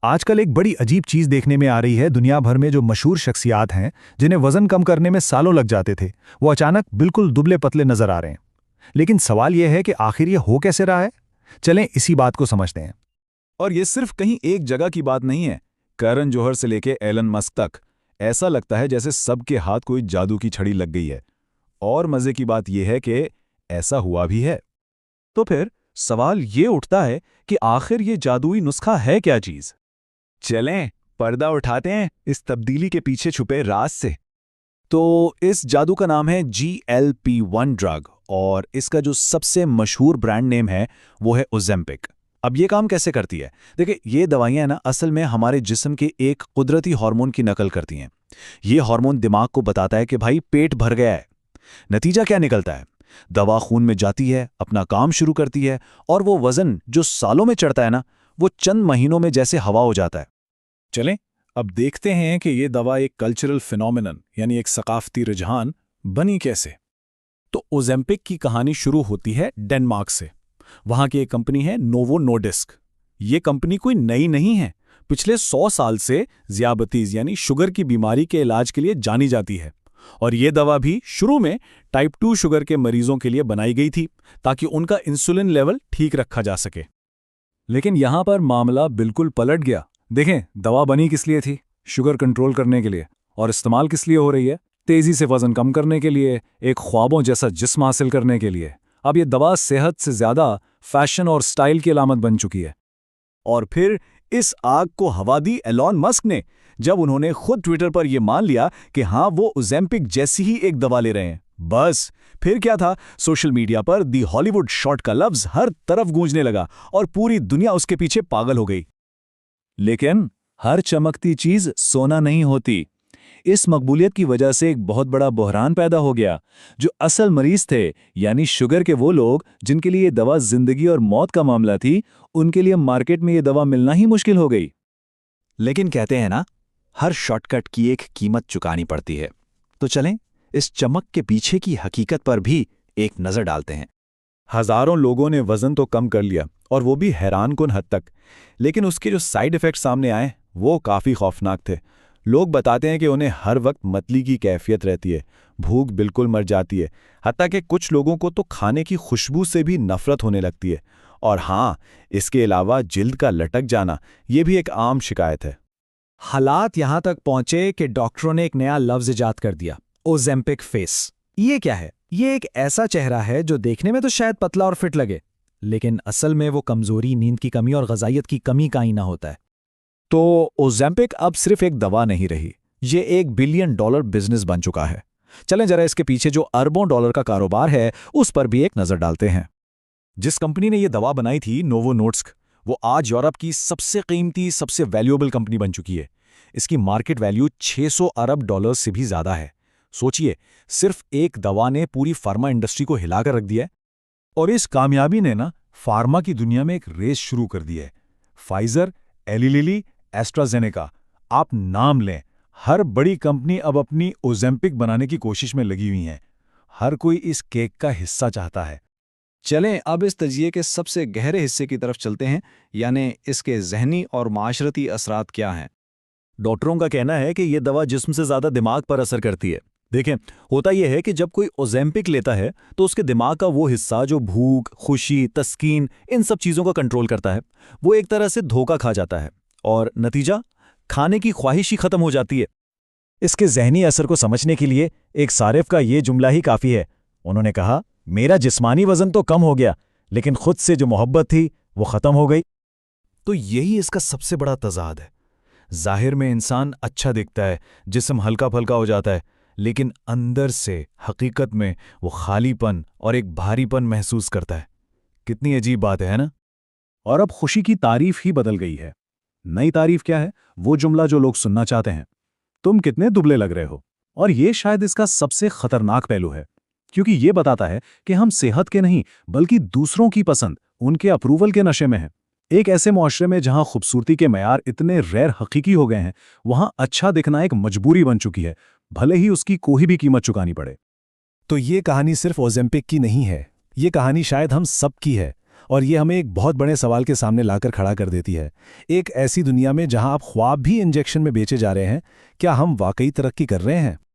आजकल एक बड़ी अजीब चीज देखने में आ रही है। दुनिया भर में जो मशहूर शख्सियात हैं जिन्हें वजन कम करने में सालों लग जाते थे, वो अचानक बिल्कुल दुबले पतले नजर आ रहे हैं। लेकिन सवाल यह है कि आखिर ये हो कैसे रहा है। चलें इसी बात को समझते हैं। और ये सिर्फ कहीं एक जगह की बात नहीं है। करण जौहर से लेके एलन मस्क तक ऐसा लगता है जैसे सबके हाथ कोई जादू की छड़ी लग गई है। और मजे की बात यह है कि ऐसा हुआ भी है। तो फिर सवाल ये उठता है कि आखिर ये जादुई नुस्खा है क्या चीज। चलें पर्दा उठाते हैं इस तब्दीली के पीछे छुपे राज से। तो इस जादू का नाम है GLP-1 ड्रग, और इसका जो सबसे मशहूर ब्रांड नेम है वो है ओज़ेम्पिक। अब ये काम कैसे करती है? देखिए, ये दवाइयां ना असल में हमारे जिस्म के एक कुदरती हार्मोन की नकल करती हैं। ये हार्मोन दिमाग को बताता है कि भाई पेट भर गया है। नतीजा क्या निकलता है? दवा खून में जाती है, अपना काम शुरू करती है, और वो वजन जो सालों में चढ़ता है ना, वो चंद महीनों में जैसे हवा हो जाता है। चलें अब देखते हैं कि ये दवा एक कल्चरल फिनोमिनन यानी एक सकाफती रुझान बनी कैसे। तो ओज़ेम्पिक की कहानी शुरू होती है डेनमार्क से। वहां की एक कंपनी है नोवो नोर्डिस्क। ये कंपनी कोई नई नहीं है, पिछले 100 साल से ज़ियाबतीज़ यानी शुगर की बीमारी के इलाज के लिए जानी जाती है। और ये दवा भी शुरू में टाइप 2 शुगर के मरीजों के लिए बनाई गई थी, ताकि उनका इंसुलिन लेवल ठीक रखा जा सके। लेकिन यहां पर मामला बिल्कुल पलट गया। देखें, दवा बनी किस लिए थी? शुगर कंट्रोल करने के लिए। और इस्तेमाल किस लिए हो रही है? तेजी से वजन कम करने के लिए, एक ख्वाबों जैसा जिस्म हासिल करने के लिए। अब ये दवा सेहत से ज्यादा फैशन और स्टाइल की अलामत बन चुकी है। और फिर इस आग को हवा दी एलॉन मस्क ने, जब उन्होंने खुद ट्विटर पर यह मान लिया कि हाँ, वो ओज़ेम्पिक जैसी ही एक दवा ले रहे हैं। बस फिर क्या था, सोशल मीडिया पर दी हॉलीवुड शॉट का लफ्ज हर तरफ गूंजने लगा और पूरी दुनिया उसके पीछे पागल हो गई। लेकिन हर चमकती चीज सोना नहीं होती। इस मकबूलियत की वजह से एक बहुत बड़ा बहरान पैदा हो गया। जो असल मरीज थे, यानी शुगर के वो लोग जिनके लिए ये दवा जिंदगी और मौत का मामला थी, उनके लिए मार्केट में ये दवा मिलना ही मुश्किल हो गई। लेकिन कहते हैं ना, हर शॉर्टकट की एक कीमत चुकानी पड़ती है। तो चलें इस चमक के पीछे की हकीकत पर भी एक नजर डालते हैं। हजारों लोगों ने वजन तो कम कर लिया, और वो भी हैरानकुन हद तक। लेकिन उसके जो साइड इफेक्ट सामने आए वो काफ़ी खौफनाक थे। लोग बताते हैं कि उन्हें हर वक्त मतली की कैफियत रहती है, भूख बिल्कुल मर जाती है, हत्ता कि कुछ लोगों को तो खाने की खुशबू से भी नफरत होने लगती है। और हाँ, इसके अलावा जिल्द का लटक जाना ये भी एक आम शिकायत है। हालात यहां तक पहुंचे कि डॉक्टरों ने एक नया लफ्ज इजाद कर दिया, ओज़ेम्पिक फेस। ये क्या है? ये एक ऐसा चेहरा है जो देखने में तो शायद पतला और फिट लगे, लेकिन असल में वो कमजोरी, नींद की कमी और ग़िज़ाइयत की कमी का आईना होता है। तो ओज़ेम्पिक अब सिर्फ एक दवा नहीं रही, ये एक बिलियन डॉलर बिजनेस बन चुका है। चलें जरा इसके पीछे जो अरबों डॉलर का कारोबार है उस पर भी एक नजर डालते हैं। जिस कंपनी ने ये दवा बनाई थी, नोवो नोर्डिस्क, वो आज यूरोप की सबसे कीमती, सबसे वैल्यूएबल कंपनी बन चुकी है। इसकी मार्केट वैल्यू 600 अरब डॉलर से भी ज्यादा है। सोचिए, सिर्फ एक दवा ने पूरी फार्मा इंडस्ट्री को हिलाकर रख दिया है। और इस कामयाबी ने ना फार्मा की दुनिया में एक रेस शुरू कर दी है। फाइजर, एली लिली, एस्ट्राजेनेका, आप नाम लें, हर बड़ी कंपनी अब अपनी ओज़ेम्पिक बनाने की कोशिश में लगी हुई हैं। हर कोई इस केक का हिस्सा चाहता है। चलें अब इस तजिए के सबसे गहरे हिस्से की तरफ चलते हैं, यानी इसके ज़हनी और माशरती असरात क्या हैं। डॉक्टरों का कहना है कि यह दवा जिस्म से ज्यादा दिमाग पर असर करती है। देखें, होता यह है कि जब कोई ओज़ेम्पिक लेता है तो उसके दिमाग का वो हिस्सा जो भूख, खुशी, तस्कीन, इन सब चीज़ों का कंट्रोल करता है, वो एक तरह से धोखा खा जाता है, और नतीजा खाने की ख्वाहिश ही खत्म हो जाती है। इसके ज़हनी असर को समझने के लिए एक सारिफ का ये जुमला ही काफ़ी है। उन्होंने कहा, मेरा जिस्मानी वजन तो कम हो गया, लेकिन खुद से जो मोहब्बत थी वो ख़त्म हो गई। तो यही इसका सबसे बड़ा तज़ाद है। जाहिर में इंसान अच्छा दिखता है, जिस्म हल्का फल्का हो जाता है, लेकिन अंदर से हकीकत में वो खालीपन और एक भारीपन महसूस करता है। कितनी अजीब बात है ना? और अब खुशी की तारीफ ही बदल गई है। नई तारीफ क्या है? वो जुमला जो लोग सुनना चाहते हैं, तुम कितने दुबले लग रहे हो। और ये शायद इसका सबसे खतरनाक पहलू है, क्योंकि ये बताता है कि हम सेहत के नहीं बल्कि दूसरों की पसंद, उनके अप्रूवल के नशे में हैं। एक ऐसे मुआशरे में जहां खूबसूरती के मयार इतने गैर हकीकी हो गए हैं, वहां अच्छा दिखना एक मजबूरी बन चुकी है, भले ही उसकी कोई भी कीमत चुकानी पड़े। तो ये कहानी सिर्फ ओज़ेम्पिक की नहीं है, ये कहानी शायद हम सब की है। और ये हमें एक बहुत बड़े सवाल के सामने लाकर खड़ा कर देती है। एक ऐसी दुनिया में जहां आप ख्वाब भी इंजेक्शन में बेचे जा रहे हैं, क्या हम वाकई तरक्की कर रहे हैं?